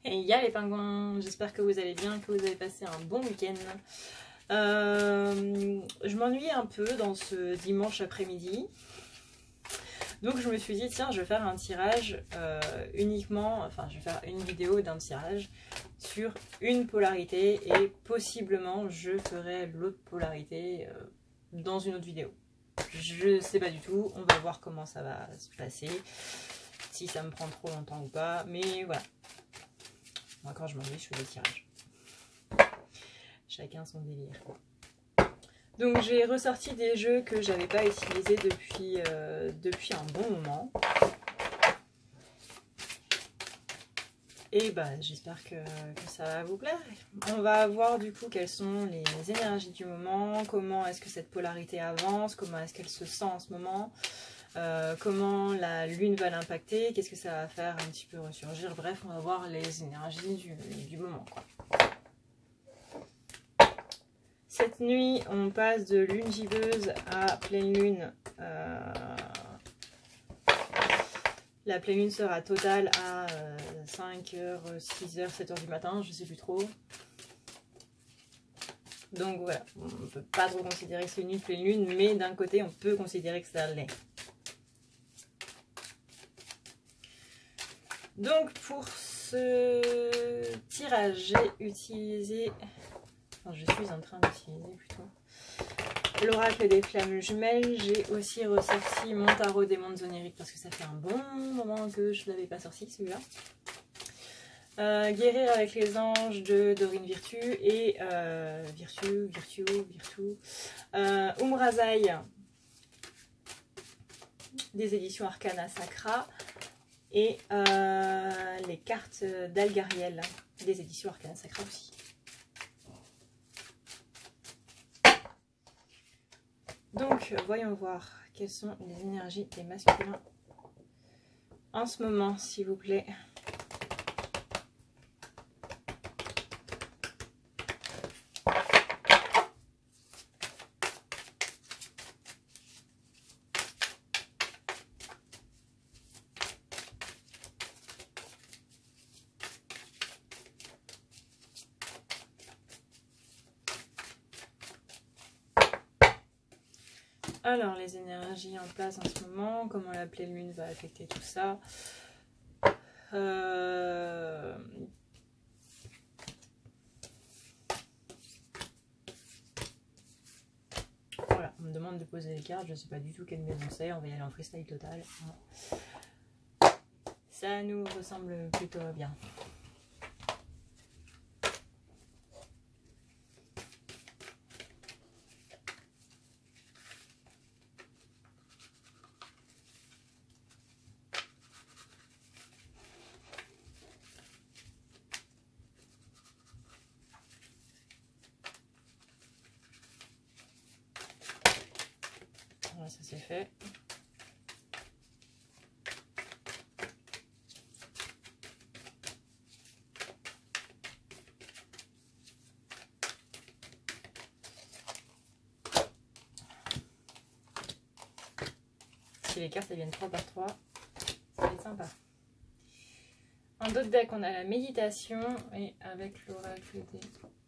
Et il y a les pingouins, j'espère que vous allez bien, que vous avez passé un bon week-end. Je m'ennuie un peu dans ce dimanche après-midi. Donc je me suis dit, tiens, je vais faire un tirage uniquement, enfin je vais faire une vidéo d'un tirage sur une polarité et possiblement je ferai l'autre polarité dans une autre vidéo. Je sais pas du tout, on va voir comment ça va se passer, si ça me prend trop longtemps ou pas, mais voilà. Moi quand je m'ennuie, je fais des tirages. Chacun son délire. Donc j'ai ressorti des jeux que j'avais pas utilisés depuis un bon moment. Et bah j'espère que ça va vous plaire. On va voir du coup quelles sont les énergies du moment, comment est-ce que cette polarité avance, comment est-ce qu'elle se sent en ce moment, comment la lune va l'impacter, qu'est-ce que ça va faire un petit peu ressurgir. Bref, on va voir les énergies du moment, quoi. Cette nuit, on passe de lune gibbeuse à pleine lune. La pleine lune sera totale à 5h, 6h, 7h du matin, je sais plus trop. Donc voilà, on ne peut pas trop considérer que c'est une nuit de pleine lune, mais d'un côté, on peut considérer que ça l'est. Donc pour ce tirage, j'ai utilisé... Enfin, je suis en train d'utiliser plutôt l'oracle des flammes jumelles. J'ai aussi ressorti mon tarot des mondes oniriques parce que ça fait un bon moment que je ne l'avais pas sorti celui-là. Guérir avec les anges de Dorine Virtue et Virtue, Umrazai des éditions Arcana Sacra et les cartes d'Algariel des éditions Arcana Sacra aussi. Donc, voyons voir quelles sont les énergies des masculins en ce moment, s'il vous plaît. Alors, les énergies en place en ce moment, comment la pleine lune va affecter tout ça. Voilà, on me demande de poser les cartes, je ne sais pas du tout quelle maison c'est, on va y aller en freestyle total. Ça nous ressemble plutôt bien. Voilà, ça c'est fait. Si les cartes elles viennent 3 par 3, ça va être sympa. En d'autres decks, on a la méditation et avec l'oracle des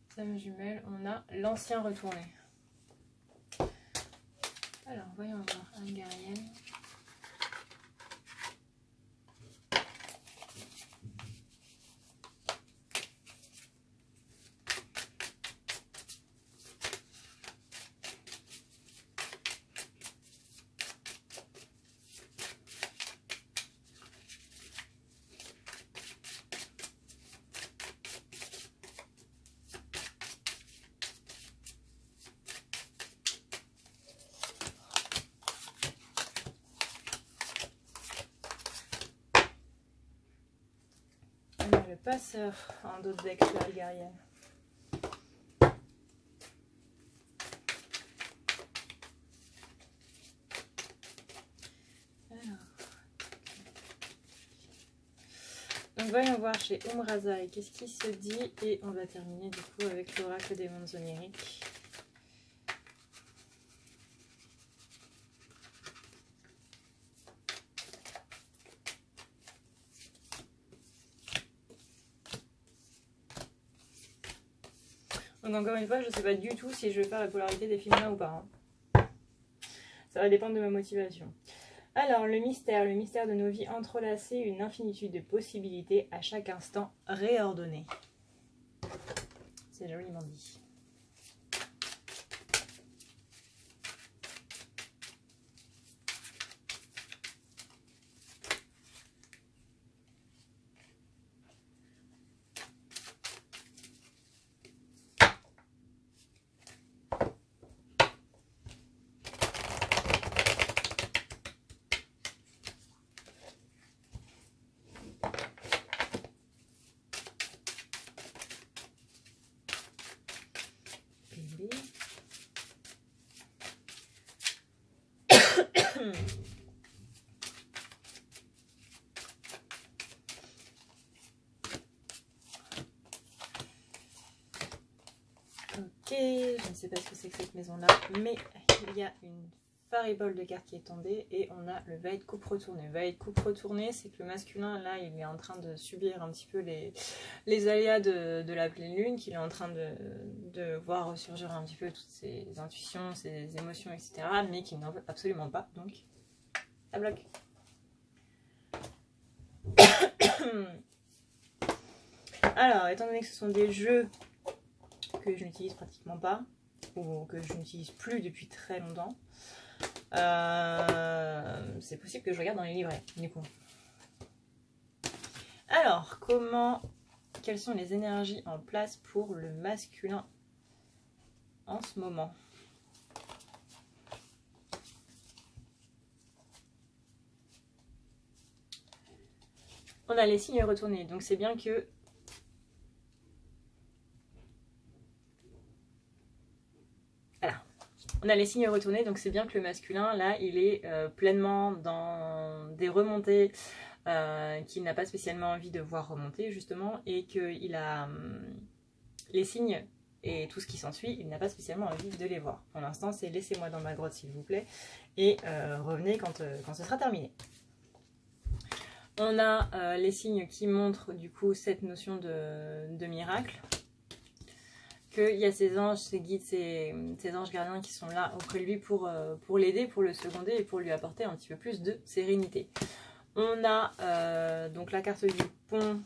flammes jumelles, on a l'ancien retourné. Alors, voyons voir Algariel. Le passeur en d'autres decks sur Algariel. Donc voyons voir chez Umrazai qu'est-ce qui se dit et on va terminer du coup avec l'oracle des mondes oniriques. Donc encore une fois, je ne sais pas du tout si je vais faire la polarité des films là ou pas. Hein. Ça va dépendre de ma motivation. Alors, le mystère de nos vies entrelacées, une infinitude de possibilités à chaque instant réordonnées. C'est joliment dit. Ok, je ne sais pas ce que c'est que cette maison là, mais il y a une faribole de cartes qui est tombée et on a le valet de coupe retourné. Valet de coupe retourné, c'est que le masculin là il est en train de subir un petit peu les aléas de la pleine lune, qu'il est en train de voir ressurgir un petit peu toutes ses intuitions, ses émotions, etc. mais qu'il n'en veut absolument pas, donc ça bloque. Alors, étant donné que ce sont des jeux que je n'utilise pratiquement pas, ou que je n'utilise plus depuis très longtemps, c'est possible que je regarde dans les livrets, du coup. Alors, quelles sont les énergies en place pour le masculin en ce moment? On a les signes retournés, donc c'est bien que on a les signes retournés, donc c'est bien que le masculin, là, il est pleinement dans des remontées qu'il n'a pas spécialement envie de voir remonter, justement, et qu'il a les signes et tout ce qui s'ensuit, il n'a pas spécialement envie de les voir. Pour l'instant, c'est laissez-moi dans ma grotte, s'il vous plaît, et revenez quand ce sera terminé. On a les signes qui montrent, du coup, cette notion de miracle. Qu'il y a ces anges, ces guides, ces anges gardiens qui sont là auprès de lui pour l'aider, pour le seconder et pour lui apporter un petit peu plus de sérénité. On a donc la carte du pont.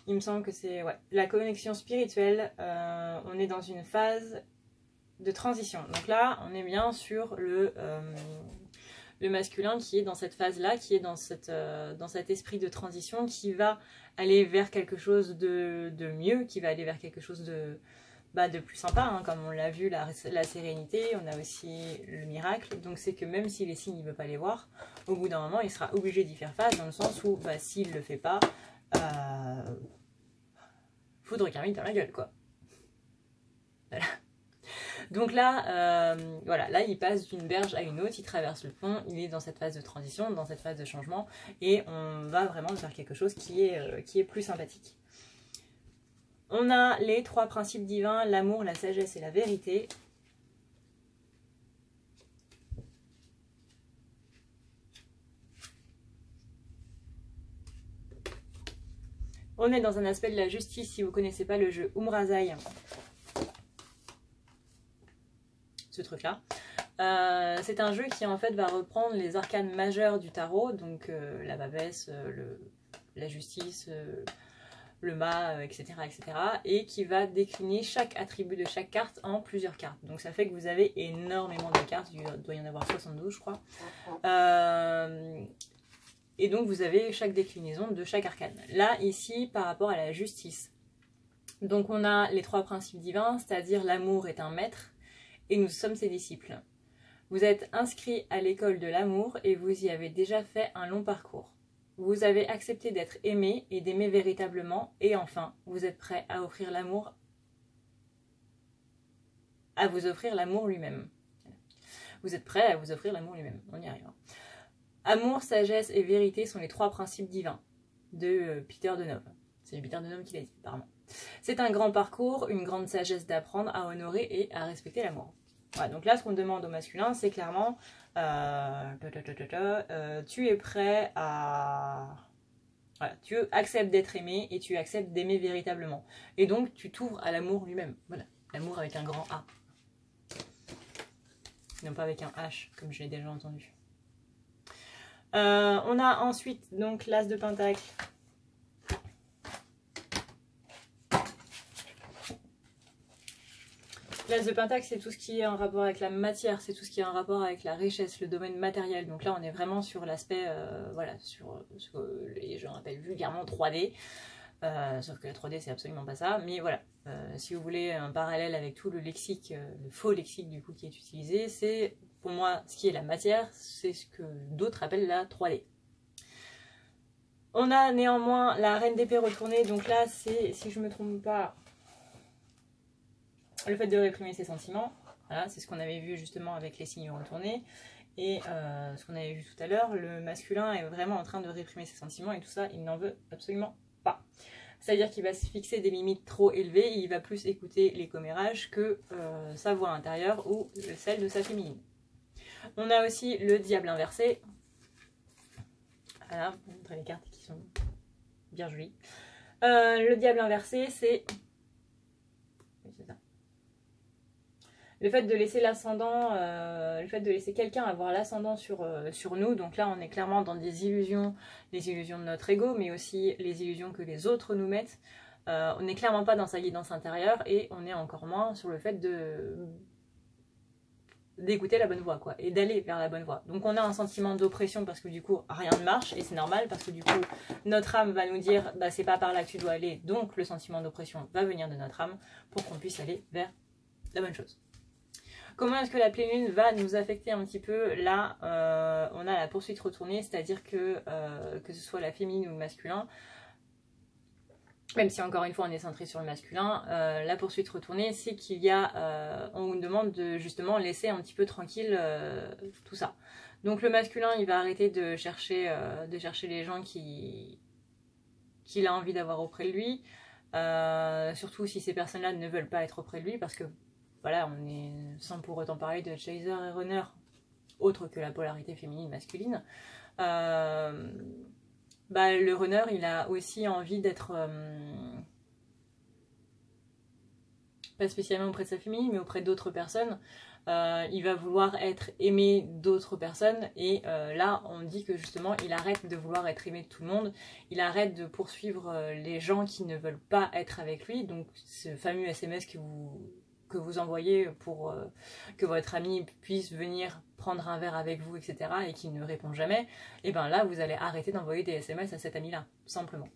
Il me semble que c'est la connexion spirituelle. On est dans une phase de transition. Donc là, on est bien sur le masculin qui est dans cette phase-là, qui est dans cet esprit de transition, qui va aller vers quelque chose de mieux, qui va aller vers quelque chose de plus sympa, hein, comme on l'a vu, la sérénité, on a aussi le miracle, donc c'est que même si les signes il ne veut pas les voir, au bout d'un moment il sera obligé d'y faire face, dans le sens où s'il ne le fait pas, foudre karmique dans la gueule, quoi. Voilà. Donc là, là il passe d'une berge à une autre, il traverse le pont, il est dans cette phase de transition, dans cette phase de changement, et on va vraiment vers quelque chose qui est plus sympathique. On a les 3 principes divins, l'amour, la sagesse et la vérité. On est dans un aspect de la justice, si vous ne connaissez pas le jeu Umrazai. Ce truc là. C'est un jeu qui en fait va reprendre les arcanes majeurs du tarot, donc la babesse, la justice, le mât, etc., etc. et qui va décliner chaque attribut de chaque carte en plusieurs cartes. Donc ça fait que vous avez énormément de cartes, il doit y en avoir 72 je crois. Et donc vous avez chaque déclinaison de chaque arcane. Là, ici, par rapport à la justice. Donc on a les 3 principes divins, c'est-à-dire l'amour est un maître, et nous sommes ses disciples. Vous êtes inscrit à l'école de l'amour et vous y avez déjà fait un long parcours. Vous avez accepté d'être aimé et d'aimer véritablement. Et enfin, vous êtes prêt à offrir l'amour, à vous offrir l'amour lui-même. Vous êtes prêt à vous offrir l'amour lui-même. On y arrive. Amour, sagesse et vérité sont les 3 principes divins de Peter Deneuve. C'est Peter Deneuve qui l'a dit, apparemment. C'est un grand parcours, une grande sagesse d'apprendre à honorer et à respecter l'amour. Voilà, donc là, ce qu'on demande au masculin, c'est clairement tu es prêt à Voilà, tu acceptes d'être aimé et tu acceptes d'aimer véritablement. Et donc, tu t'ouvres à l'amour lui-même. Voilà, l'amour avec un grand A. Non pas avec un H, comme je l'ai déjà entendu. On a ensuite donc l'As de Pentacle. L'As de Pentacle, c'est tout ce qui est en rapport avec la matière, c'est tout ce qui est en rapport avec la richesse, le domaine matériel. Donc là, on est vraiment sur l'aspect, voilà, sur ce que les gens appellent vulgairement 3D. Sauf que la 3D, c'est absolument pas ça. Mais voilà, si vous voulez un parallèle avec tout le lexique, le faux lexique du coup qui est utilisé, c'est pour moi ce qui est la matière, c'est ce que d'autres appellent la 3D. On a néanmoins la reine d'épée retournée. Donc là, c'est, si je me trompe pas, le fait de réprimer ses sentiments. Voilà, c'est ce qu'on avait vu justement avec les signes retournés. Et ce qu'on avait vu tout à l'heure, le masculin est vraiment en train de réprimer ses sentiments et tout ça, il n'en veut absolument pas. C'est-à-dire qu'il va se fixer des limites trop élevées et il va plus écouter les commérages que sa voix intérieure ou celle de sa féminine. On a aussi le diable inversé. Voilà, pour montrer les cartes qui sont bien jolies. Le diable inversé, c'est... Oui, c'est ça. Le fait de laisser l'ascendant, le fait de laisser quelqu'un avoir l'ascendant sur nous. Donc là, on est clairement dans des illusions, les illusions de notre ego, mais aussi les illusions que les autres nous mettent. On n'est clairement pas dans sa guidance intérieure et on est encore moins sur le fait d'écouter la bonne voie, quoi, et d'aller vers la bonne voie. Donc on a un sentiment d'oppression parce que du coup, rien ne marche, et c'est normal parce que du coup, notre âme va nous dire, bah c'est pas par là que tu dois aller, donc le sentiment d'oppression va venir de notre âme pour qu'on puisse aller vers la bonne chose. Comment est-ce que la pleine lune va nous affecter un petit peu? Là, on a la poursuite retournée, c'est-à-dire que ce soit la féminine ou le masculin, même si encore une fois on est centré sur le masculin, la poursuite retournée, c'est qu'il y a, on nous demande de justement laisser un petit peu tranquille tout ça. Donc le masculin, il va arrêter de chercher les gens qu'il a envie d'avoir auprès de lui, surtout si ces personnes-là ne veulent pas être auprès de lui, parce que voilà, on est, sans pour autant parler de chaser et runner, autre que la polarité féminine-masculine. Bah, le runner, il a aussi envie d'être, pas spécialement auprès de sa famille, mais auprès d'autres personnes. Il va vouloir être aimé d'autres personnes, et là, on dit que justement, il arrête de vouloir être aimé de tout le monde. Il arrête de poursuivre les gens qui ne veulent pas être avec lui. Donc, ce fameux SMS que vous envoyez pour que votre ami puisse venir prendre un verre avec vous, etc., et qui ne répond jamais, et bien là, vous allez arrêter d'envoyer des SMS à cet ami-là, simplement.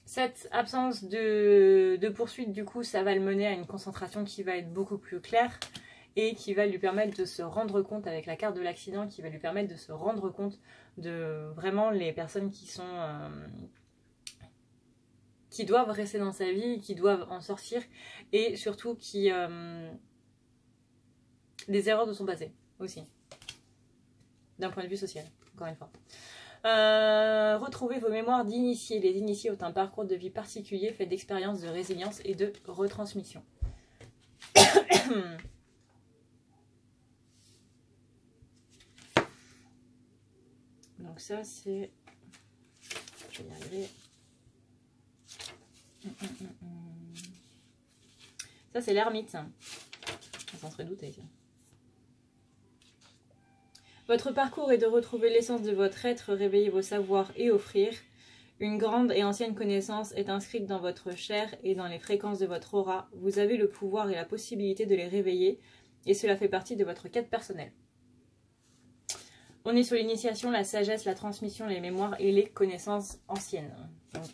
Cette absence de poursuite, du coup, ça va le mener à une concentration qui va être beaucoup plus claire et qui va lui permettre de se rendre compte, avec la carte de l'accident, qui va lui permettre de se rendre compte de vraiment les personnes qui sont... qui doivent rester dans sa vie, qui doivent en sortir, et surtout qui... des erreurs de son passé, aussi. D'un point de vue social, encore une fois. Retrouvez vos mémoires d'initiés. Les initiés ont un parcours de vie particulier fait d'expériences, de résilience et de retransmission. Donc ça, c'est... Je vais y arriver. Ça, c'est l'ermite. Ça s'en serait douté. Votre parcours est de retrouver l'essence de votre être, réveiller vos savoirs et offrir. Une grande et ancienne connaissance est inscrite dans votre chair et dans les fréquences de votre aura. Vous avez le pouvoir et la possibilité de les réveiller, et cela fait partie de votre quête personnelle. On est sur l'initiation, la sagesse, la transmission, les mémoires et les connaissances anciennes. Donc,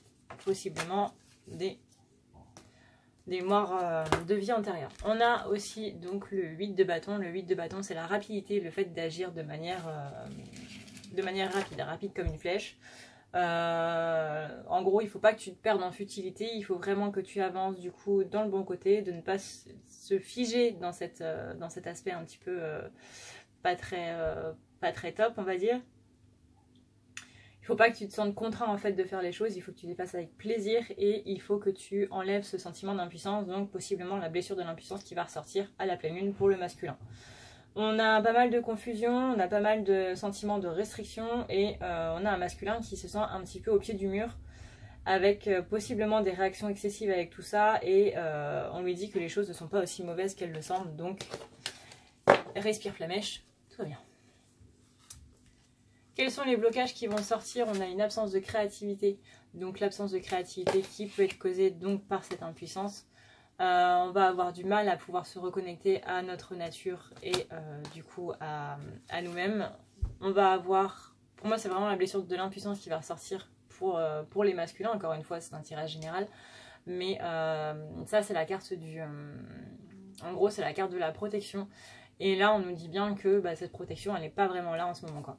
possiblement des mémoires de vie antérieure. On a aussi donc le 8 de bâton. Le 8 de bâton, c'est la rapidité, le fait d'agir de manière rapide comme une flèche. En gros, il ne faut pas que tu te perdes en futilité, il faut vraiment que tu avances du coup dans le bon côté, de ne pas se figer dans cet aspect un petit peu pas très top, on va dire. Il ne faut pas que tu te sentes contraint en fait de faire les choses, il faut que tu les fasses avec plaisir, et il faut que tu enlèves ce sentiment d'impuissance, donc possiblement la blessure de l'impuissance qui va ressortir à la pleine lune pour le masculin. On a pas mal de confusion, on a pas mal de sentiments de restriction et on a un masculin qui se sent un petit peu au pied du mur avec possiblement des réactions excessives avec tout ça et on lui dit que les choses ne sont pas aussi mauvaises qu'elles le semblent. Donc respire flamèche, tout va bien. Quels sont les blocages qui vont sortir? On a une absence de créativité, donc l'absence de créativité qui peut être causée donc par cette impuissance. On va avoir du mal à pouvoir se reconnecter à notre nature et du coup à nous-mêmes. On va avoir, pour moi c'est vraiment la blessure de l'impuissance qui va ressortir pour les masculins, encore une fois c'est un tirage général, mais ça c'est la carte du... en gros c'est la carte de la protection, et là on nous dit bien que cette protection elle n'est pas vraiment là en ce moment quoi.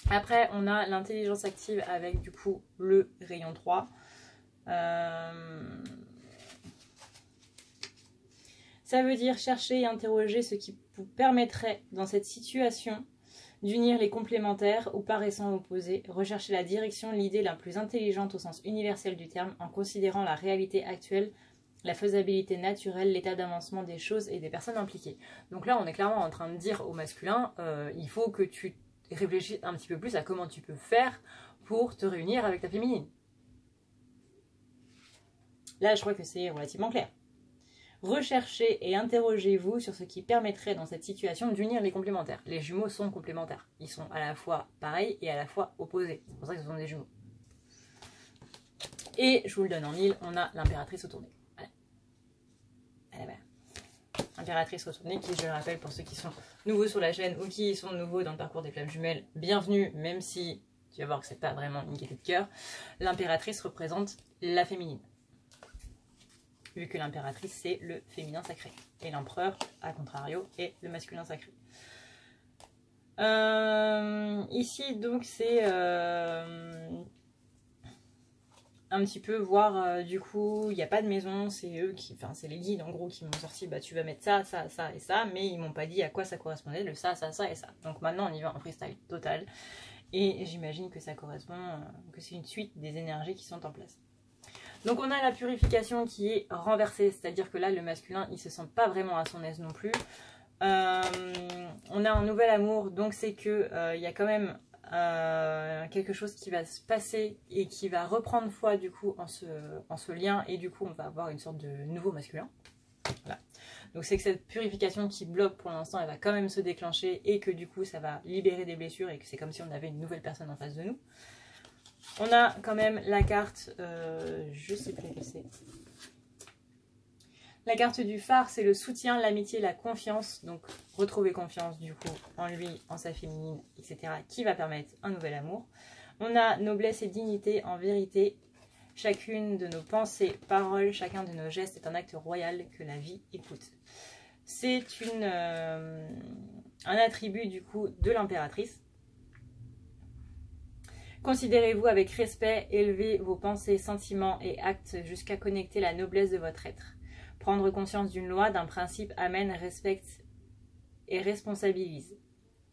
Après on a l'intelligence active avec du coup le rayon 3. Ça veut dire chercher et interroger ce qui vous permettrait dans cette situation d'unir les complémentaires ou paraissant opposés, rechercher la direction, l'idée la plus intelligente au sens universel du terme en considérant la réalité actuelle, la faisabilité naturelle, l'état d'avancement des choses et des personnes impliquées. Donc là on est clairement en train de dire au masculin il faut que tu réfléchisses un petit peu plus à comment tu peux faire pour te réunir avec ta féminine. Là, je crois que c'est relativement clair. Recherchez et interrogez-vous sur ce qui permettrait dans cette situation d'unir les complémentaires. Les jumeaux sont complémentaires. Ils sont à la fois pareils et à la fois opposés. C'est pour ça que ce sont des jumeaux. Et je vous le donne en mille, on a l'impératrice retournée. Voilà. Impératrice retournée qui, je le rappelle pour ceux qui sont nouveaux sur la chaîne ou qui sont nouveaux dans le parcours des flammes jumelles, bienvenue, même si tu vas voir que c'est pas vraiment une gaieté de cœur. L'impératrice représente la féminine. Vu que l'impératrice c'est le féminin sacré et l'empereur à contrario est le masculin sacré. Ici donc c'est un petit peu voir du coup il n'y a pas de maison, c'est eux qui, enfin c'est les guides en gros qui m'ont sorti tu vas mettre ça, ça, ça et ça, mais ils m'ont pas dit à quoi ça correspondait le ça, ça, ça et ça. Donc maintenant on y va en freestyle total et j'imagine que ça correspond, que c'est une suite des énergies qui sont en place. Donc on a la purification qui est renversée, c'est-à-dire que là le masculin il se sent pas vraiment à son aise non plus. On a un nouvel amour, donc c'est que il y a quand même quelque chose qui va se passer et qui va reprendre foi du coup en ce lien, et du coup on va avoir une sorte de nouveau masculin. Voilà. Donc c'est que cette purification qui bloque pour l'instant elle va quand même se déclencher et que du coup ça va libérer des blessures et que c'est comme si on avait une nouvelle personne en face de nous. On a quand même la carte, je sais plus laquelle c'est. La carte du phare, c'est le soutien, l'amitié, la confiance. Donc retrouver confiance du coup en lui, en sa féminine, etc. qui va permettre un nouvel amour. On a noblesse et dignité, en vérité. Chacune de nos pensées, paroles, chacun de nos gestes est un acte royal que la vie écoute. C'est un attribut du coup de l'impératrice. Considérez-vous avec respect, élevez vos pensées, sentiments et actes jusqu'à connecter la noblesse de votre être. Prendre conscience d'une loi, d'un principe amène, respecte et responsabilise.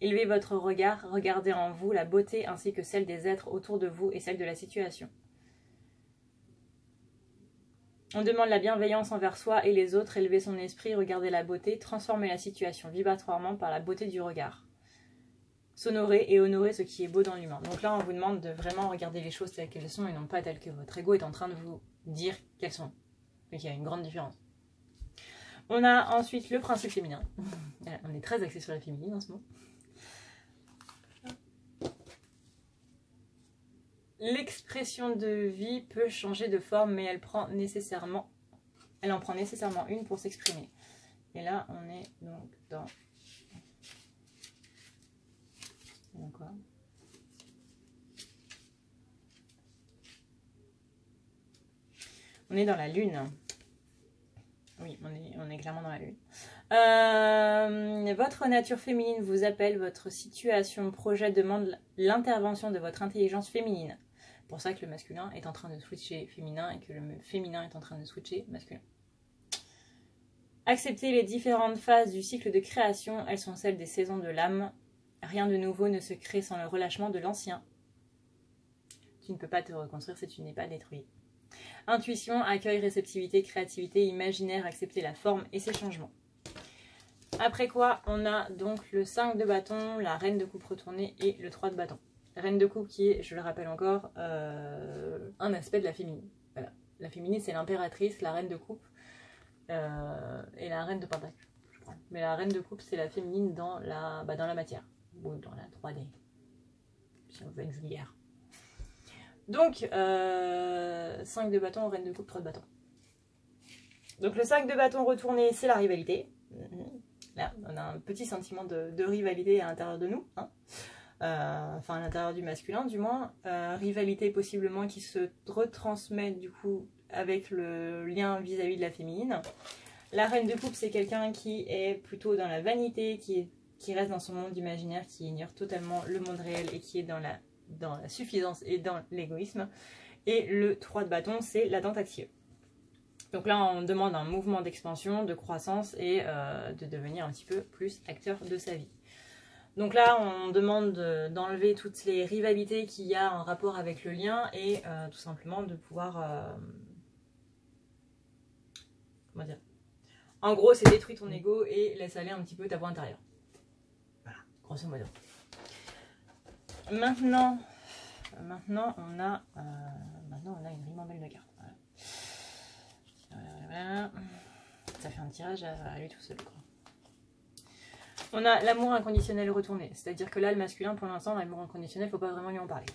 Élevez votre regard, regardez en vous la beauté ainsi que celle des êtres autour de vous et celle de la situation. On demande la bienveillance envers soi et les autres, élevez son esprit, regardez la beauté, transformez la situation vibratoirement par la beauté du regard. S'honorer et honorer ce qui est beau dans l'humain. Donc là, on vous demande de vraiment regarder les choses telles qu'elles sont et non pas telles que votre ego est en train de vous dire qu'elles sont. Donc il y a une grande différence. On a ensuite le principe féminin. On est très axé sur la féminine en ce moment. L'expression de vie peut changer de forme, mais elle en prend nécessairement une pour s'exprimer. Et là, on est donc dans... Quoi. On est dans la lune. Oui, on est clairement dans la lune. Votre nature féminine vous appelle, votre situation, projet demande l'intervention de votre intelligence féminine. C'est pour ça que le masculin est en train de switcher féminin et que le féminin est en train de switcher masculin. Acceptez les différentes phases du cycle de création, elles sont celles des saisons de l'âme. Rien de nouveau ne se crée sans le relâchement de l'ancien. Tu ne peux pas te reconstruire si tu n'es pas détruit. Intuition, accueil, réceptivité, créativité, imaginaire, accepter la forme et ses changements. Après quoi, on a donc le 5 de bâton, la reine de coupe retournée et le 3 de bâton. Reine de coupe qui est, je le rappelle encore, un aspect de la féminine. Voilà. La féminine, c'est l'impératrice, la reine de coupe et la reine de pentacle, je crois. Mais la reine de coupe, c'est la féminine dans dans la matière, ou dans la 3D, si on veut être vulgaire. Donc, 5 de bâton, reine de coupe, 3 de bâton. Donc le 5 de bâton retourné, c'est la rivalité. Là, on a un petit sentiment de rivalité à l'intérieur de nous. Hein. Enfin, à l'intérieur du masculin, du moins. Rivalité possiblement qui se retransmet du coup avec le lien vis-à-vis de la féminine. La reine de coupe, c'est quelqu'un qui est plutôt dans la vanité, qui reste dans son monde imaginaire, qui ignore totalement le monde réel et qui est dans la suffisance et dans l'égoïsme. Et le 3 de bâton, c'est la tentative. Donc là, on demande un mouvement d'expansion, de croissance et de devenir un petit peu plus acteur de sa vie. Donc là, on demande d'enlever toutes les rivalités qu'il y a en rapport avec le lien et tout simplement de pouvoir... comment dire? En gros, c'est détruire ton ego et laisse aller un petit peu ta voix intérieure. Voilà, grosso modo. Maintenant, on a une ribambelle de cartes. Voilà. Ça fait un tirage à lui tout seul, quoi. On a l'amour inconditionnel retourné. C'est-à-dire que là, le masculin, pour l'instant, l'amour inconditionnel, il ne faut pas vraiment lui en parler.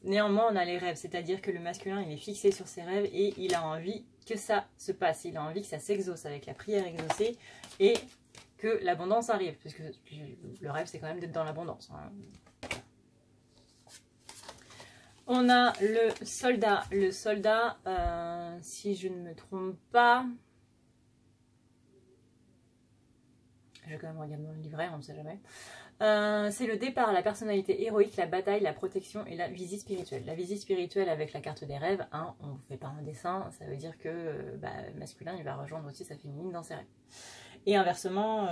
Néanmoins, on a les rêves. C'est-à-dire que le masculin, il est fixé sur ses rêves et il a envie que ça se passe. Il a envie que ça s'exauce avec la prière exaucée et que l'abondance arrive. Parce que le rêve, c'est quand même d'être dans l'abondance. Hein. On a le soldat. Le soldat, si je ne me trompe pas... Je vais quand même regarder dans le livret, on ne sait jamais. C'est le départ, la personnalité héroïque, la bataille, la protection et la visite spirituelle. La visite spirituelle avec la carte des rêves, hein, on ne fait pas un dessin, ça veut dire que le masculin, il va rejoindre aussi sa féminine dans ses rêves. Et inversement,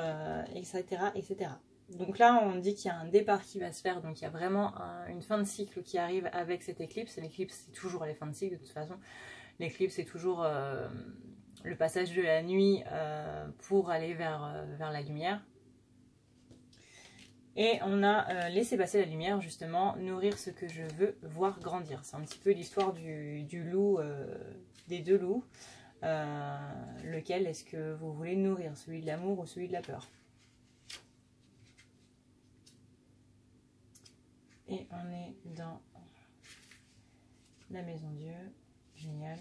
etc., etc. Donc là, on dit qu'il y a un départ qui va se faire, donc il y a vraiment une fin de cycle qui arrive avec cette éclipse. L'éclipse, c'est toujours les fins de cycle de toute façon. L'éclipse, c'est toujours le passage de la nuit pour aller vers la lumière. Et on a laissé passer la lumière, justement, nourrir ce que je veux voir grandir. C'est un petit peu l'histoire du loup, des deux loups. Lequel est-ce que vous voulez nourrir? Celui de l'amour ou celui de la peur? Et on est dans la maison Dieu. Génial.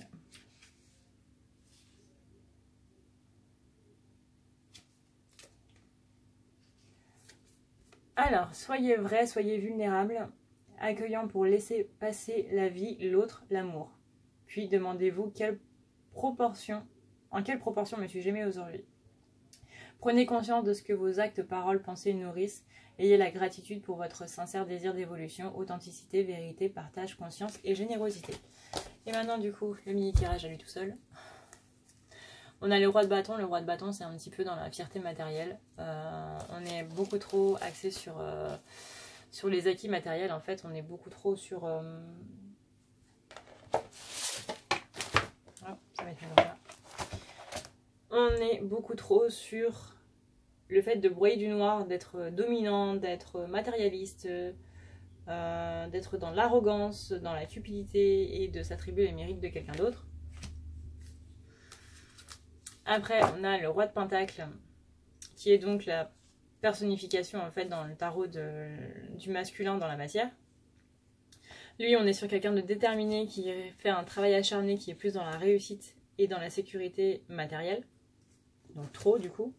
Alors, soyez vrai, soyez vulnérable, accueillant pour laisser passer la vie, l'autre, l'amour. Puis demandez-vous en quelle proportion me suis-je aimée aujourd'hui. Prenez conscience de ce que vos actes, paroles, pensées nourrissent. Ayez la gratitude pour votre sincère désir d'évolution, authenticité, vérité, partage, conscience et générosité. Et maintenant, du coup, le mini-tirage à lui tout seul. On a le roi de bâton. Le roi de bâton, c'est un petit peu dans la fierté matérielle. On est beaucoup trop axé sur les acquis matériels. En fait, on est beaucoup trop sur... Oh, ça va être là. On est beaucoup trop sur le fait de broyer du noir, d'être dominant, d'être matérialiste, d'être dans l'arrogance, dans la cupidité et de s'attribuer les mérites de quelqu'un d'autre. Après, on a le roi de pentacle, qui est donc la personnification en fait dans le tarot du masculin dans la matière. Lui, on est sur quelqu'un de déterminé qui fait un travail acharné, qui est plus dans la réussite et dans la sécurité matérielle. Donc trop du coup.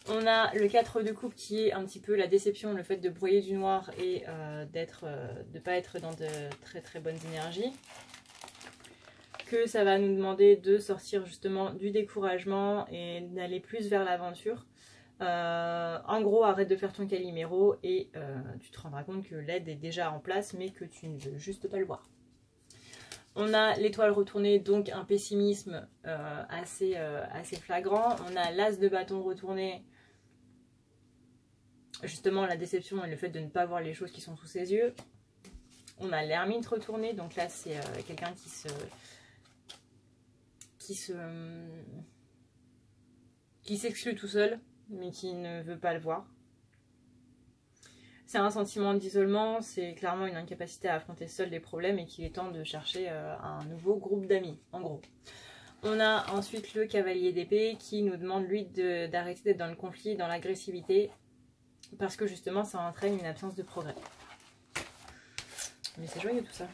On a le 4 de coupe qui est un petit peu la déception, le fait de broyer du noir et de ne pas être dans de très très bonnes énergies. Que ça va nous demander de sortir justement du découragement et d'aller plus vers l'aventure. En gros, arrête de faire ton Calimero et tu te rendras compte que l'aide est déjà en place mais que tu ne veux juste pas le voir. On a l'étoile retournée, donc un pessimisme assez flagrant. On a l'as de bâton retourné, justement la déception et le fait de ne pas voir les choses qui sont sous ses yeux. On a l'ermite retournée, donc là c'est quelqu'un qui se qui s'exclut tout seul, mais qui ne veut pas le voir. C'est un sentiment d'isolement, c'est clairement une incapacité à affronter seul des problèmes et qu'il est temps de chercher un nouveau groupe d'amis, en gros. On a ensuite le cavalier d'épée qui nous demande lui d'arrêter d'être dans le conflit, dans l'agressivité, parce que justement ça entraîne une absence de progrès. Mais c'est joyeux tout ça.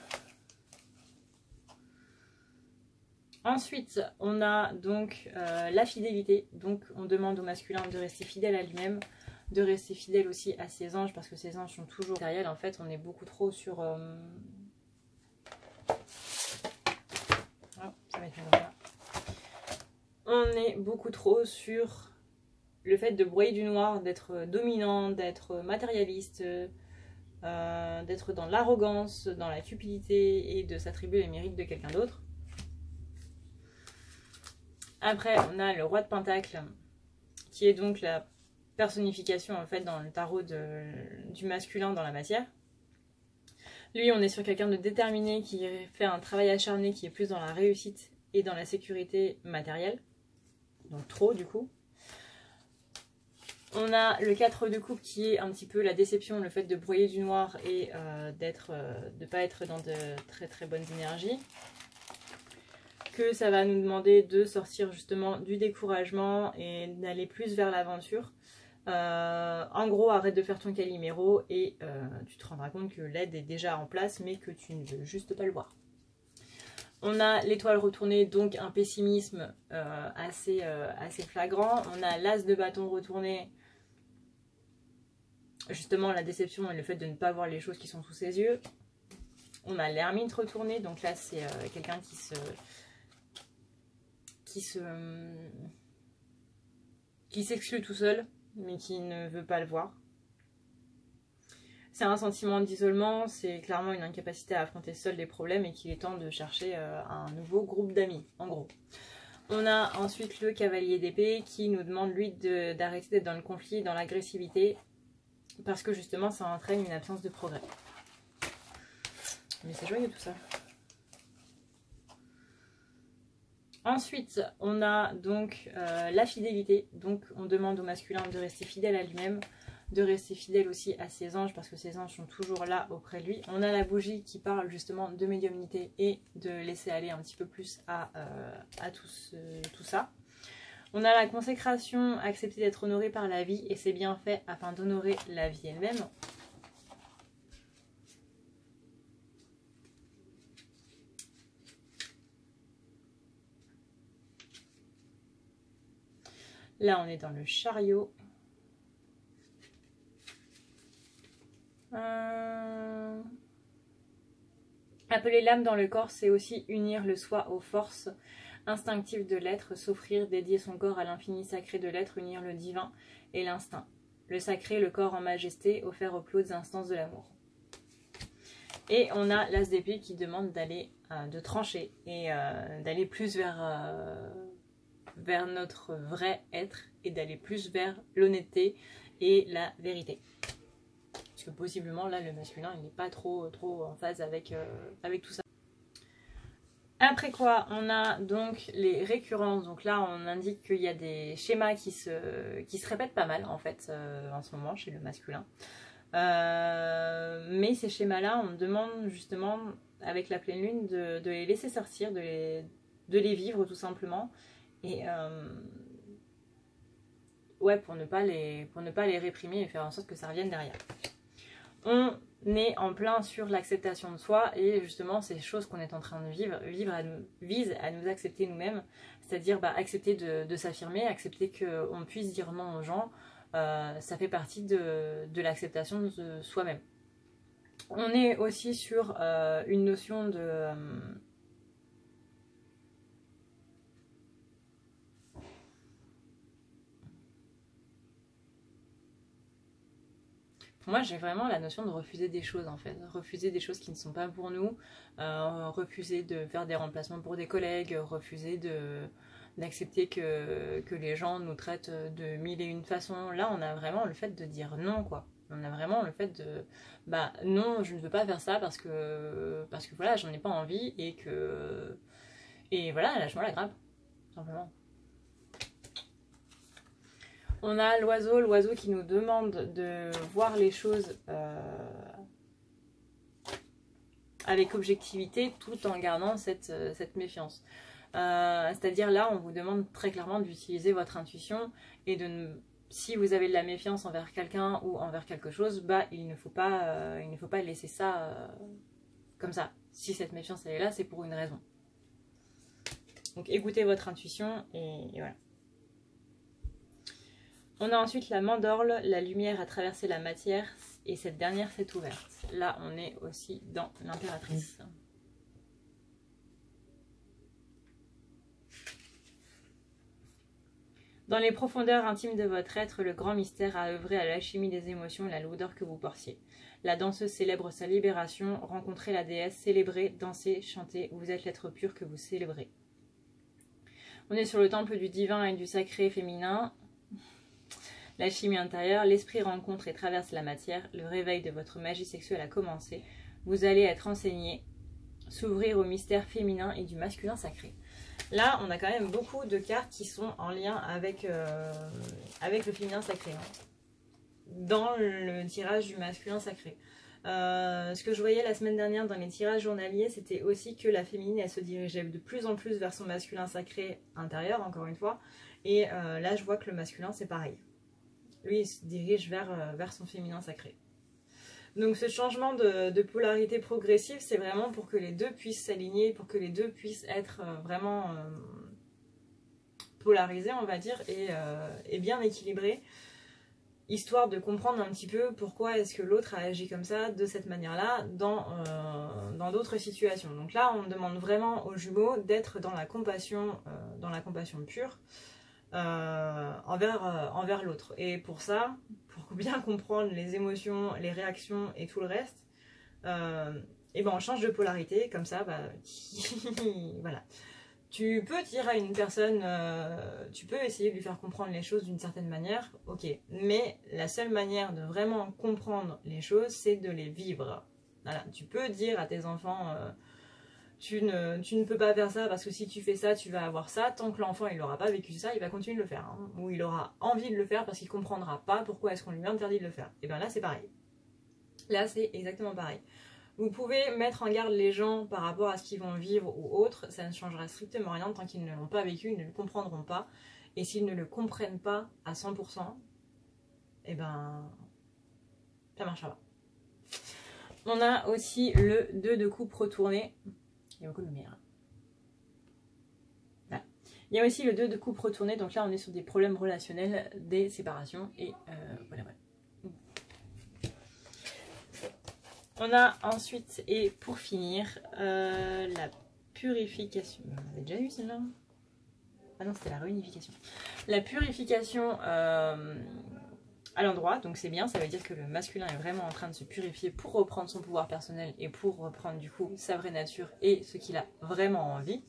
Ensuite, on a donc la fidélité. Donc on demande au masculin de rester fidèle à lui-même, de rester fidèle aussi à ses anges, parce que ses anges sont toujours derrière. En fait, on est beaucoup trop sur... Oh, ça va être comme ça. On est beaucoup trop sur le fait de broyer du noir, d'être dominant, d'être matérialiste, d'être dans l'arrogance, dans la cupidité et de s'attribuer les mérites de quelqu'un d'autre. Après, on a le roi de Pentacle, qui est donc la personnification en fait dans le tarot du masculin dans la matière. Lui, on est sur quelqu'un de déterminé qui fait un travail acharné, qui est plus dans la réussite et dans la sécurité matérielle. Donc trop du coup. On a le 4 de coupe qui est un petit peu la déception, le fait de broyer du noir et de ne pas être dans de très très bonnes énergies. Que ça va nous demander de sortir justement du découragement et d'aller plus vers l'aventure. En gros, arrête de faire ton Calimero et tu te rendras compte que l'aide est déjà en place mais que tu ne veux juste pas le voir. On a l'étoile retournée, donc un pessimisme assez flagrant. On a l'as de bâton retourné, justement la déception et le fait de ne pas voir les choses qui sont sous ses yeux. On a l'ermite retournée, donc là c'est quelqu'un qui s'exclut tout seul, mais qui ne veut pas le voir. C'est un sentiment d'isolement, c'est clairement une incapacité à affronter seul des problèmes et qu'il est temps de chercher un nouveau groupe d'amis, en gros. On a ensuite le cavalier d'épée qui nous demande lui d'arrêter d'être dans le conflit, dans l'agressivité, parce que justement ça entraîne une absence de progrès. Mais c'est joyeux tout ça. Ensuite, on a donc la fidélité. Donc on demande au masculin de rester fidèle à lui-même, de rester fidèle aussi à ses anges, parce que ses anges sont toujours là auprès de lui. On a la bougie qui parle justement de médiumnité et de laisser aller un petit peu plus à tout ça. On a la consécration, accepter d'être honoré par la vie et ses bienfaits afin d'honorer la vie elle-même. Là, on est dans le chariot. Appeler l'âme dans le corps, c'est aussi unir le soi aux forces instinctives de l'être, s'offrir, dédier son corps à l'infini sacré de l'être, unir le divin et l'instinct. Le sacré, le corps en majesté, offert aux plus hautes instances de l'amour. Et on a l'as d'épée qui demande de trancher et d'aller plus vers notre vrai être et d'aller plus vers l'honnêteté et la vérité. Parce que possiblement là le masculin il n'est pas trop en phase avec tout ça. Après quoi on a donc les récurrences. Donc là on indique qu'il y a des schémas qui se répètent pas mal en fait en ce moment chez le masculin. Mais ces schémas là on demande justement avec la pleine lune de les laisser sortir, de les vivre tout simplement. Et ouais, pour ne pas les réprimer et faire en sorte que ça revienne derrière. On est en plein sur l'acceptation de soi et justement ces choses qu'on est en train de visent à nous accepter nous-mêmes, c'est-à-dire accepter de s'affirmer, accepter qu'on puisse dire non aux gens, ça fait partie de l'acceptation de soi-même. On est aussi sur une notion de... Pour moi, j'ai vraiment la notion de refuser des choses en fait. Refuser des choses qui ne sont pas pour nous, refuser de faire des remplacements pour des collègues, refuser d'accepter que les gens nous traitent de mille et une façons. Là, on a vraiment le fait de dire non, quoi. On a vraiment le fait de... non, je ne veux pas faire ça parce que voilà, j'en ai pas envie et voilà, lâche-moi la grappe, simplement. On a l'oiseau qui nous demande de voir les choses avec objectivité tout en gardant cette méfiance. C'est-à-dire là, on vous demande très clairement d'utiliser votre intuition et de ne... Si vous avez de la méfiance envers quelqu'un ou envers quelque chose, bah, il ne faut pas laisser ça comme ça. Si cette méfiance elle est là, c'est pour une raison. Donc écoutez votre intuition et voilà. On a ensuite la mandorle, la lumière a traversé la matière et cette dernière s'est ouverte. Là, on est aussi dans l'impératrice. Dans les profondeurs intimes de votre être, le grand mystère a œuvré à l'alchimie des émotions et la lourdeur que vous portiez. La danseuse célèbre sa libération, rencontrez la déesse, célébrez, dansez, chantez, vous êtes l'être pur que vous célébrez. On est sur le temple du divin et du sacré féminin. L'alchimie intérieure, l'esprit rencontre et traverse la matière, le réveil de votre magie sexuelle a commencé. Vous allez être enseigné, s'ouvrir au mystère féminin et du masculin sacré. Là, on a quand même beaucoup de cartes qui sont en lien avec le féminin sacré, hein, dans le tirage du masculin sacré. Ce que je voyais la semaine dernière dans les tirages journaliers, c'était aussi que la féminine, elle se dirigeait de plus en plus vers son masculin sacré intérieur, encore une fois. Et là, je vois que le masculin, c'est pareil. Lui, il se dirige vers son féminin sacré. Donc ce changement de polarité progressive, c'est vraiment pour que les deux puissent s'aligner, pour que les deux puissent être vraiment polarisés, on va dire, et bien équilibrés, histoire de comprendre un petit peu pourquoi est-ce que l'autre a agi comme ça, de cette manière-là, dans d'autres situations. Donc là, on demande vraiment aux jumeaux d'être dans la compassion pure, envers l'autre. Et pour ça, pour bien comprendre les émotions, les réactions et tout le reste, et ben on change de polarité, comme ça, bah, voilà. Tu peux dire à une personne, tu peux essayer de lui faire comprendre les choses d'une certaine manière, ok. Mais la seule manière de vraiment comprendre les choses, c'est de les vivre. Voilà. Tu peux dire à tes enfants... Tu ne peux pas faire ça parce que si tu fais ça, tu vas avoir ça. Tant que l'enfant il n'aura pas vécu ça, il va continuer de le faire. Hein. Ou il aura envie de le faire parce qu'il ne comprendra pas pourquoi est-ce qu'on lui interdit de le faire. Et bien là, c'est pareil. Là, c'est exactement pareil. Vous pouvez mettre en garde les gens par rapport à ce qu'ils vont vivre ou autre. Ça ne changera strictement rien tant qu'ils ne l'ont pas vécu, ils ne le comprendront pas. Et s'ils ne le comprennent pas à 100%, et ben, ça marchera pas. On a aussi le 2 de coupe retourné. Il y a beaucoup de lumière. Voilà. Il y a aussi le 2 de coupe retourné, donc là on est sur des problèmes relationnels, des séparations, et voilà. On a ensuite, et pour finir, la purification. On avait déjà eu celle-là? Ah non, c'était la réunification. La purification à l'endroit, donc c'est bien, ça veut dire que le masculin est vraiment en train de se purifier pour reprendre son pouvoir personnel et pour reprendre du coup sa vraie nature et ce qu'il a vraiment envie.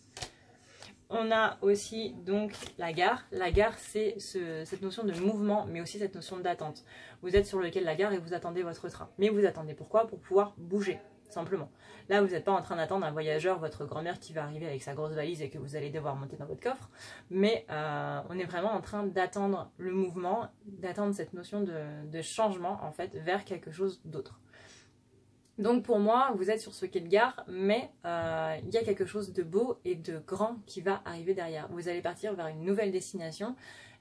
On a aussi donc la gare. La gare, c'est cette notion de mouvement, mais aussi cette notion d'attente. Vous êtes sur le quai de la gare et vous attendez votre train. Mais vous attendez pourquoi? Pour pouvoir bouger, simplement. Là, vous n'êtes pas en train d'attendre un voyageur, votre grand-mère qui va arriver avec sa grosse valise et que vous allez devoir monter dans votre coffre. Mais on est vraiment en train d'attendre le mouvement, d'attendre cette notion de changement, en fait, vers quelque chose d'autre. Donc pour moi, vous êtes sur ce quai de gare, mais il y a quelque chose de beau et de grand qui va arriver derrière. Vous allez partir vers une nouvelle destination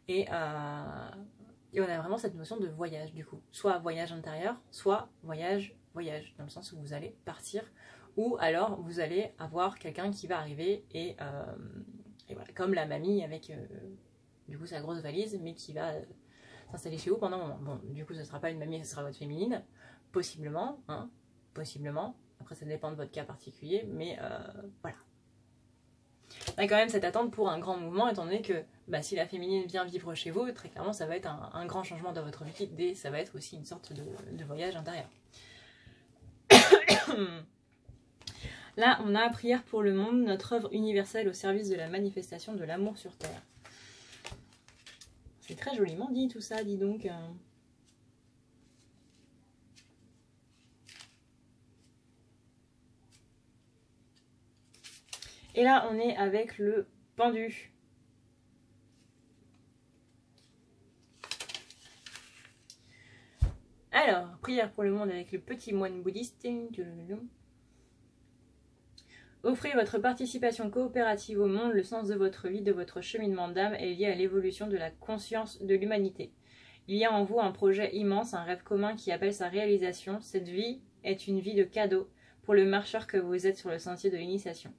et on a vraiment cette notion de voyage du coup. Soit voyage intérieur, soit voyage, dans le sens où vous allez partir, ou alors vous allez avoir quelqu'un qui va arriver et voilà, comme la mamie avec du coup sa grosse valise, mais qui va s'installer chez vous pendant un moment. Bon, du coup ce ne sera pas une mamie, ce sera votre féminine, possiblement, hein. Possiblement, après ça dépend de votre cas particulier, mais voilà. On a quand même cette attente pour un grand mouvement, étant donné que bah, si la féminine vient vivre chez vous, très clairement ça va être un grand changement dans votre vie, et ça va être aussi une sorte de voyage intérieur. Là, on a Prière pour le monde, notre œuvre universelle au service de la manifestation de l'amour sur Terre. C'est très joliment dit tout ça, dis donc. Et là, on est avec le pendu. Alors, prière pour le monde avec le petit moine bouddhiste. Offrez votre participation coopérative au monde, le sens de votre vie, de votre cheminement d'âme est lié à l'évolution de la conscience de l'humanité. Il y a en vous un projet immense, un rêve commun qui appelle sa réalisation. Cette vie est une vie de cadeau pour le marcheur que vous êtes sur le sentier de l'initiation.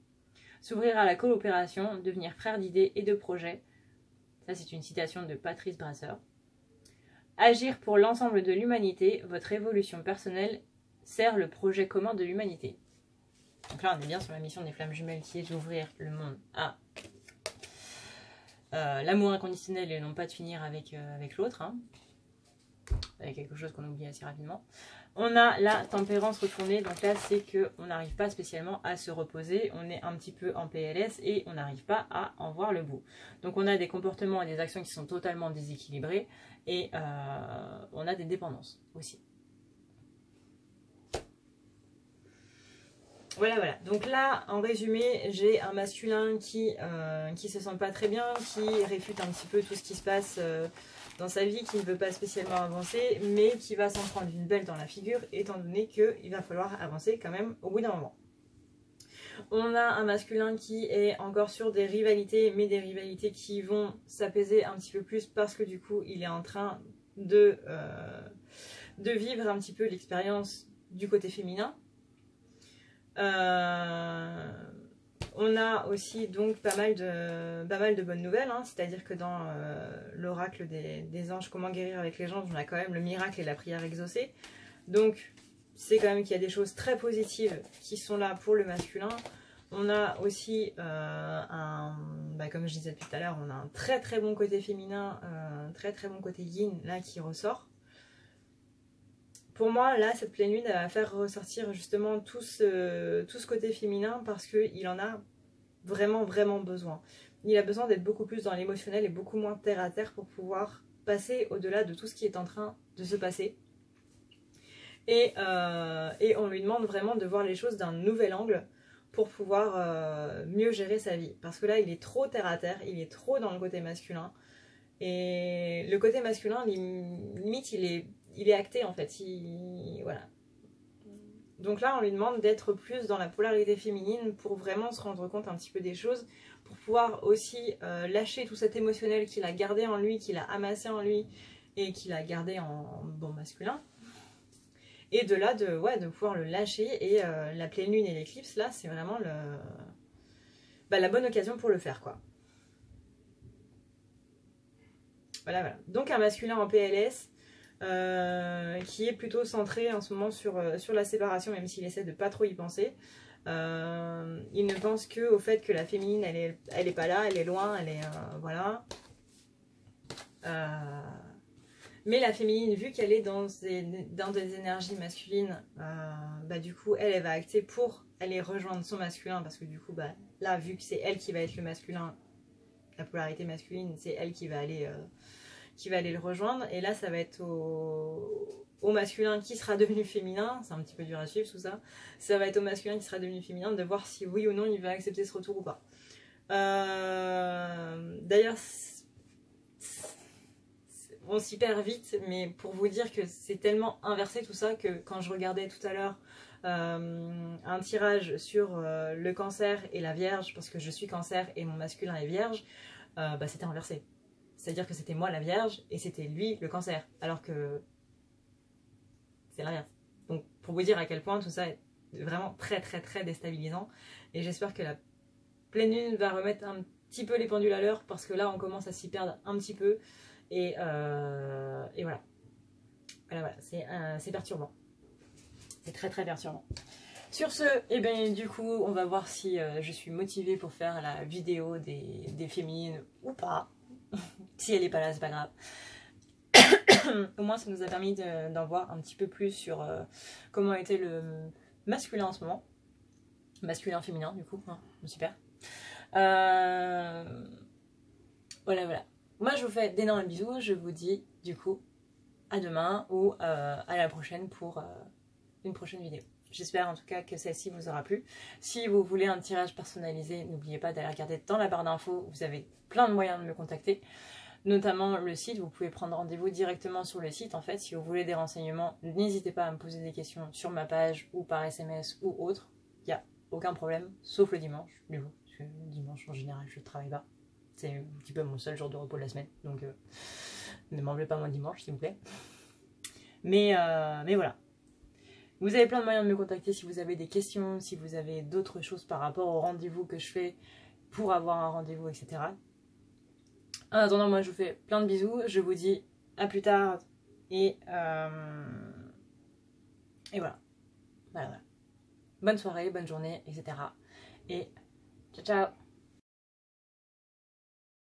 S'ouvrir à la coopération, devenir frère d'idées et de projets. Ça, c'est une citation de Patrice Brasseur. Agir pour l'ensemble de l'humanité, votre évolution personnelle sert le projet commun de l'humanité. Donc là, on est bien sur la mission des flammes jumelles qui est d'ouvrir le monde à l'amour inconditionnel et non pas de finir avec l'autre, hein, avec quelque chose qu'on oublie assez rapidement. On a la tempérance retournée, donc là c'est qu'on n'arrive pas spécialement à se reposer, on est un petit peu en PLS et on n'arrive pas à en voir le bout. Donc on a des comportements et des actions qui sont totalement déséquilibrés et on a des dépendances aussi. Voilà. Donc là, en résumé, j'ai un masculin qui se sent pas très bien, qui réfute un petit peu tout ce qui se passe dans sa vie, qui ne veut pas spécialement avancer, mais qui va s'en prendre une belle dans la figure, étant donné qu'il va falloir avancer quand même au bout d'un moment. On a un masculin qui est encore sur des rivalités, mais des rivalités qui vont s'apaiser un petit peu plus parce que du coup, il est en train de vivre un petit peu l'expérience du côté féminin. On a aussi donc pas mal de bonnes nouvelles, hein, c'est-à-dire que dans l'oracle des anges, comment guérir avec les anges, on a quand même le miracle et la prière exaucée. Donc c'est quand même qu'il y a des choses très positives qui sont là pour le masculin. On a aussi comme je disais depuis tout à l'heure, on a un très très bon côté féminin, un très très bon côté yin là qui ressort. Pour moi, là, cette pleine lune, elle va faire ressortir justement tout ce côté féminin parce qu'il en a vraiment, vraiment besoin. Il a besoin d'être beaucoup plus dans l'émotionnel et beaucoup moins terre à terre pour pouvoir passer au-delà de tout ce qui est en train de se passer. Et on lui demande vraiment de voir les choses d'un nouvel angle pour pouvoir mieux gérer sa vie. Parce que là, il est trop terre à terre, il est trop dans le côté masculin. Et le côté masculin, limite, il est acté en fait, voilà. Donc là on lui demande d'être plus dans la polarité féminine pour vraiment se rendre compte un petit peu des choses, pour pouvoir aussi lâcher tout cet émotionnel qu'il a gardé en lui, qu'il a amassé en lui et qu'il a gardé en bon masculin. Et de là de pouvoir le lâcher et la pleine lune et l'éclipse là c'est vraiment la bonne occasion pour le faire quoi. Voilà. Donc un masculin en PLS qui est plutôt centré en ce moment sur la séparation, même s'il essaie de pas trop y penser. Il ne pense que au fait que la féminine, elle est pas là, elle est loin, elle est... voilà. Mais la féminine, vu qu'elle est dans des énergies masculines, du coup, elle va acter pour aller rejoindre son masculin, parce que du coup, là, vu que c'est elle qui va être le masculin, la polarité masculine, c'est elle qui va aller le rejoindre. Et là, ça va être au masculin qui sera devenu féminin. C'est un petit peu dur à suivre tout ça. Ça va être au masculin qui sera devenu féminin de voir si oui ou non il va accepter ce retour ou pas. D'ailleurs, on s'y perd vite, mais pour vous dire que c'est tellement inversé tout ça que quand je regardais tout à l'heure un tirage sur le cancer et la vierge, parce que je suis cancer et mon masculin est vierge, c'était inversé. C'est-à-dire que c'était moi la vierge et c'était lui le cancer, alors que c'est l'inverse. Donc pour vous dire à quel point tout ça est vraiment très très très déstabilisant, et j'espère que la pleine lune va remettre un petit peu les pendules à l'heure, parce que là on commence à s'y perdre un petit peu et voilà. Voilà, c'est perturbant. C'est très très perturbant. Sur ce, du coup, on va voir si je suis motivée pour faire la vidéo des féminines ou pas. Si elle n'est pas là, c'est pas grave. Au moins, ça nous a permis d'en voir un petit peu plus sur comment était le masculin en ce moment. Masculin, féminin, du coup. Hein, super. Voilà. Moi, je vous fais d'énormes bisous. Je vous dis, du coup, à demain ou à la prochaine pour une prochaine vidéo. J'espère en tout cas que celle-ci vous aura plu. Si vous voulez un tirage personnalisé, n'oubliez pas d'aller regarder dans la barre d'infos. Vous avez plein de moyens de me contacter. Notamment le site, vous pouvez prendre rendez-vous directement sur le site. En fait, si vous voulez des renseignements, n'hésitez pas à me poser des questions sur ma page ou par SMS ou autre. Il n'y a aucun problème, sauf le dimanche, du coup. Parce que le dimanche, en général, je ne travaille pas. C'est un petit peu mon seul jour de repos de la semaine. Donc, ne m'enlevez pas mon dimanche, s'il vous plaît. Mais voilà. Vous avez plein de moyens de me contacter si vous avez des questions, si vous avez d'autres choses par rapport au rendez-vous que je fais pour avoir un rendez-vous, etc. En attendant, moi je vous fais plein de bisous. Je vous dis à plus tard. Et voilà. Voilà. Bonne soirée, bonne journée, etc. Et ciao ciao.